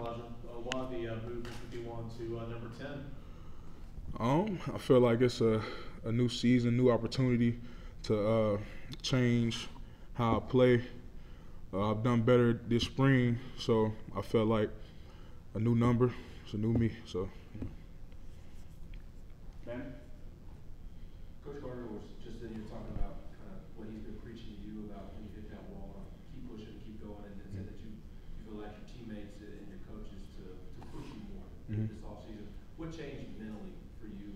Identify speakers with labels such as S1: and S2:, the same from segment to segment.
S1: Elijah, why the move from 51 to number 10?
S2: I feel like it's a new season, new opportunity to change how I play. I've done better this spring, so I felt like a new number. It's a new me. So.
S3: Ben?
S4: Coach Gardner was just then, you're talking about kind of what he's been preaching to you about when you hit that wall, keep pushing, keep going, and said that you feel like your teammates and your coaches to push you more this offseason. What changed mentally for you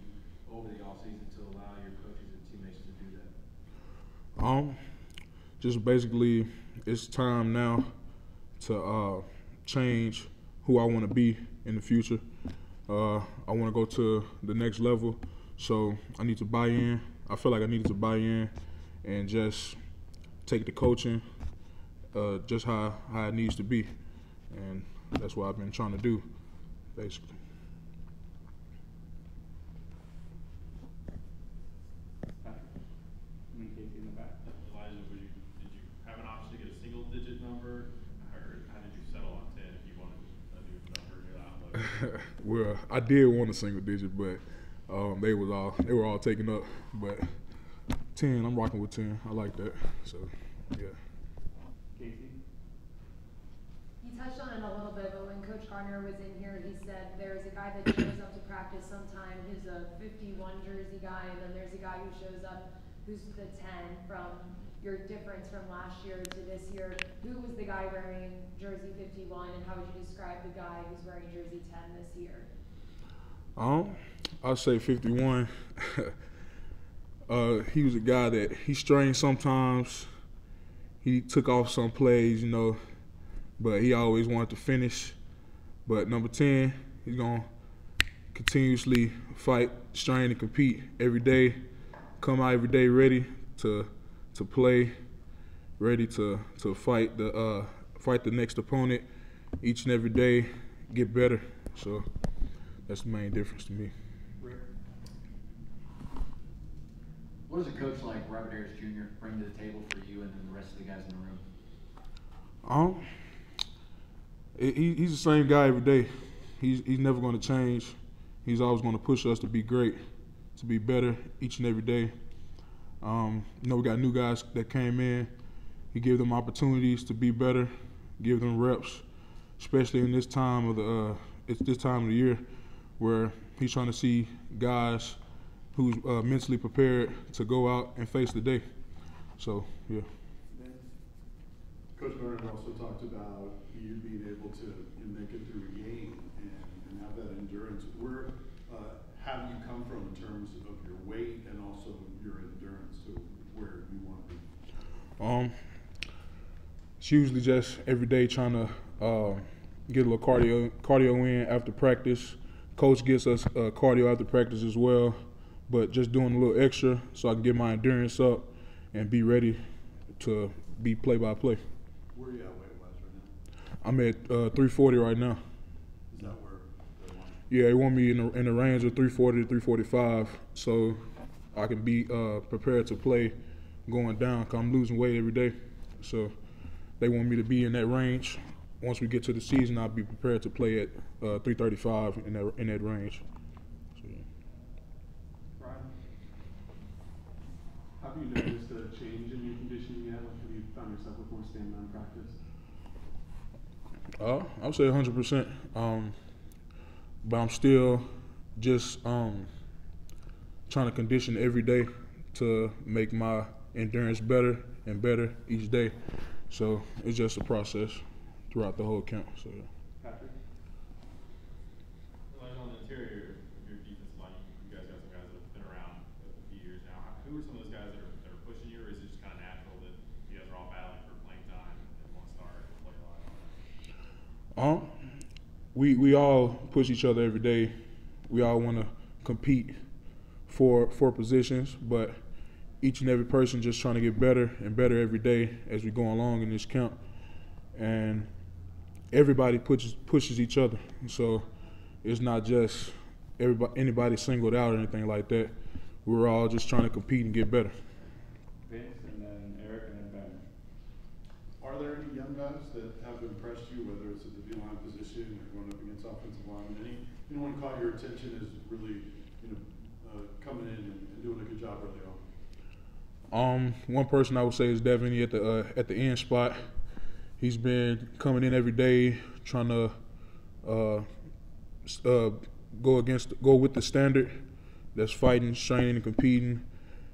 S4: over the offseason to allow your coaches and teammates to do that?
S2: Just basically, it's time now to change who I want to be in the future. I want to go to the next level, so I need to buy in. I feel like I needed to buy in and just take the coaching just how it needs to be, and that's what I've been trying to do, basically.
S3: In the back.
S5: Elijah, did you have an option to get a single-digit number, or how did you settle on 10 if you wanted a new number, new outlook?
S2: Well, I did want a single digit, but they were all taken up. But 10, I'm rocking with 10. I like that. So, yeah.
S3: Casey?
S6: You touched on it a little bit, but when Coach Gardner was in here, he said there's a guy that shows up to practice sometime who's a 51 jersey guy, and then there's a guy who shows up who's the 10 from your difference from last year to this year. Who was the guy wearing jersey 51, and how would you describe the guy who's wearing jersey 10 this year?
S2: I'll say 51. He was a guy that he strained sometimes. He took off some plays, but he always wanted to finish. But number 10, he's going to continuously fight, strain, and compete every day. Come out every day ready to play, ready to fight the next opponent each and every day, get better. So that's the main difference to me.
S7: What does a coach like Robert Harris Jr. bring to the table for you and then the rest of the guys in the room?
S2: He's the same guy every day. He's never going to change. He's always going to push us to be great, to be better each and every day. We got new guys that came in. He gave them opportunities to be better, give them reps, especially in this time of the year where he's trying to see guys who's mentally prepared to go out and face the day. So, yeah.
S8: Coach Gardner also talked about you being able to make it through a game and have that endurance. Where have you come from in terms of your weight and also your endurance to where you want to be?
S2: It's usually just every day trying to get a little cardio in after practice. Coach gets us cardio after practice as well, but just doing a little extra so I can get my endurance up and be ready to be play-by-play.
S8: Where are you at weight-wise right now?
S2: I'm at 340 right now.
S8: Is that where they want
S2: you? Yeah, they want me in the range of 340 to 345, so I can be prepared to play going down, because I'm losing weight every day. So they want me to be in that range. Once we get to the season, I'll be prepared to play at 335 in that range. So, yeah.
S3: Brian?
S9: Have you noticed a change in your conditioning yet? Like, have you found yourself with more stamina in practice?
S2: I would say 100%. But I'm still just trying to condition every day to make my endurance better and better each day. So it's just a process throughout the whole camp. So, yeah.
S3: Patrick?
S5: Elijah, on the interior of your defensive line, you guys got some guys that have been around a few years now. Who are some of those guys that are pushing you, or is it just kind of natural that you guys are all battling for playing time and want to start and play a lot?
S2: We all push each other every day. We all want to compete for positions, but each and every person just trying to get better and better every day as we go along in this camp. And everybody pushes each other. So it's not just anybody singled out or anything like that. We're all just trying to compete and get better.
S3: Vince, and then Eric, and then Ben. Are there any
S8: young guys that have impressed you, whether it's at the D-line position or going up against offensive linemen? Anyone caught your attention as really, coming in and doing a good job early on?
S2: One person I would say is definitely at the end spot. He's been coming in every day, trying to go with the standard. That's fighting, training, and competing.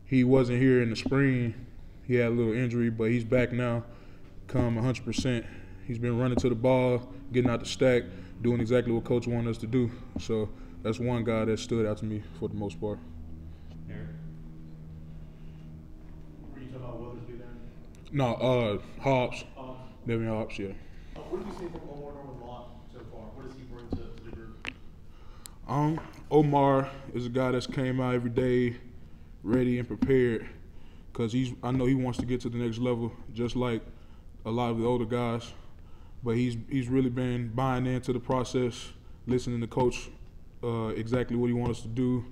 S2: He wasn't here in the spring. He had a little injury, but he's back now, come 100%. He's been running to the ball, getting out the stack, doing exactly what Coach wanted us to do. So that's one guy that stood out to me for the most part.
S1: Eric? Were you talking about Weathersby there?
S2: No, Hobbs. Devin Hobbs, yeah.
S1: What did you see from Omar Norman-Lott so far? What does he bring to the group?
S2: Omar is a guy that's came out every day ready and prepared because I know he wants to get to the next level just like a lot of the older guys, but he's really been buying into the process, listening to Coach exactly what he wants us to do,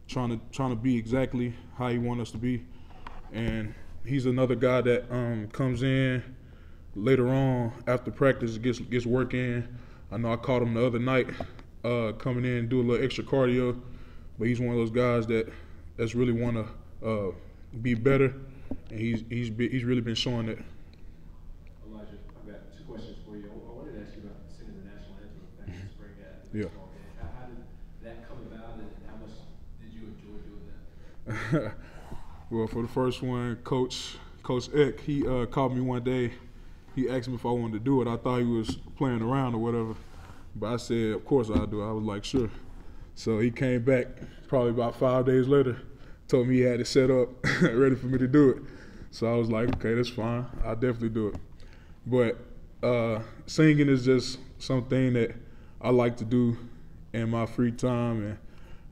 S2: trying to be exactly how he wants us to be. And he's another guy that comes in later on after practice, gets work in. I know I caught him the other night coming in and do a little extra cardio, but he's one of those guys that's really want to be better, and he's really been showing that.
S4: Elijah, I've got two questions for you. I wanted to ask you about singing the national anthem back in the spring at the
S2: Yeah.
S4: baseball game. How did that come about, and how much did you enjoy doing that?
S2: Well, for the first one, Coach Eck, he called me one day. He asked me if I wanted to do it. I thought he was playing around or whatever, but I said, of course I'll do it. I was like, sure. So he came back probably about 5 days later, told me he had it set up, ready for me to do it. So I was like, okay, that's fine. I'll definitely do it. But singing is just something that I like to do in my free time, and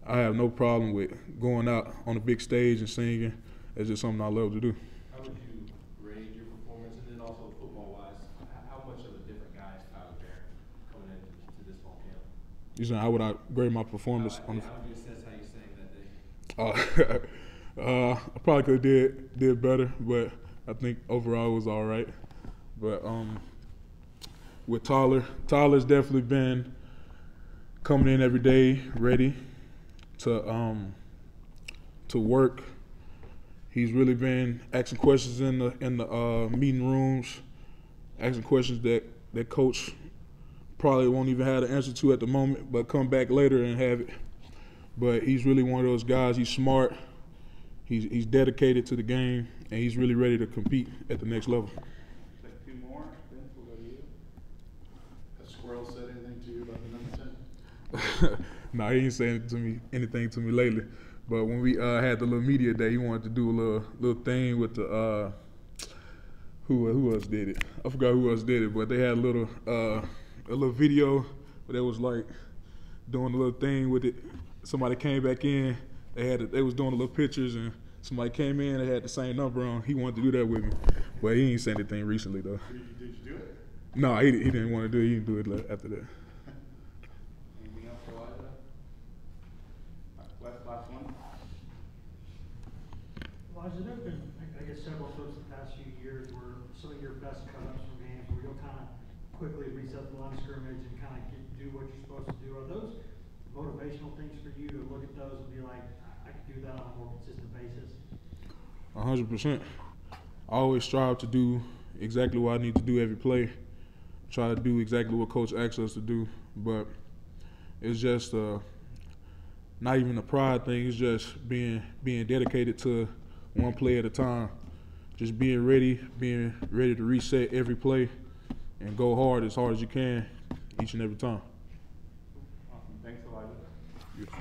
S2: I have no problem with going out on a big stage and singing. It's just something I love to do.
S4: How would you grade your performance, and then also football-wise, how much of a different guy is Tyler Barron coming into this fall camp?
S2: You saying how would I grade my performance?
S4: How would you assess how you sang that day?
S2: I probably could have did better, but I think overall it was all right. But with Tyler's definitely been coming in every day ready to work. He's really been asking questions in the meeting rooms, asking questions that Coach probably won't even have the answer to at the moment, but come back later and have it. But he's really one of those guys. He's smart. He's dedicated to the game, and he's really ready to compete at the next level.
S3: Take two more. Vince, we'll go to you.
S8: Has Squirrel said anything to you about the number 10?
S2: No, he ain't saying anything to me lately. But when we had the little media day, he wanted to do a little thing with the who else did it? I forgot who else did it, but they had a little video where they was like doing a little thing with it. Somebody came back in. They was doing a little pictures, and somebody came in. They had the same number on. He wanted to do that with me, but he ain't said anything recently though.
S8: Did you do it?
S2: No, he didn't want to do it. He didn't do it after that.
S3: Anything else for Elijah? Last one.
S10: Elijah, there have been, I guess, several folks the past few years where some of your best cut-ups from games where you'll kind of quickly reset the line of scrimmage and kind of do what you're supposed to do. Are those motivational things for you to look at those and be like, I can do that on a more consistent basis?
S2: 100%. I always strive to do exactly what I need to do every play. Try to do exactly what Coach asks us to do, but it's just not even a pride thing. It's just being dedicated to one play at a time. Just being ready to reset every play and go hard as you can each and every time.
S3: Awesome. Thanks, Elijah.
S2: Beautiful.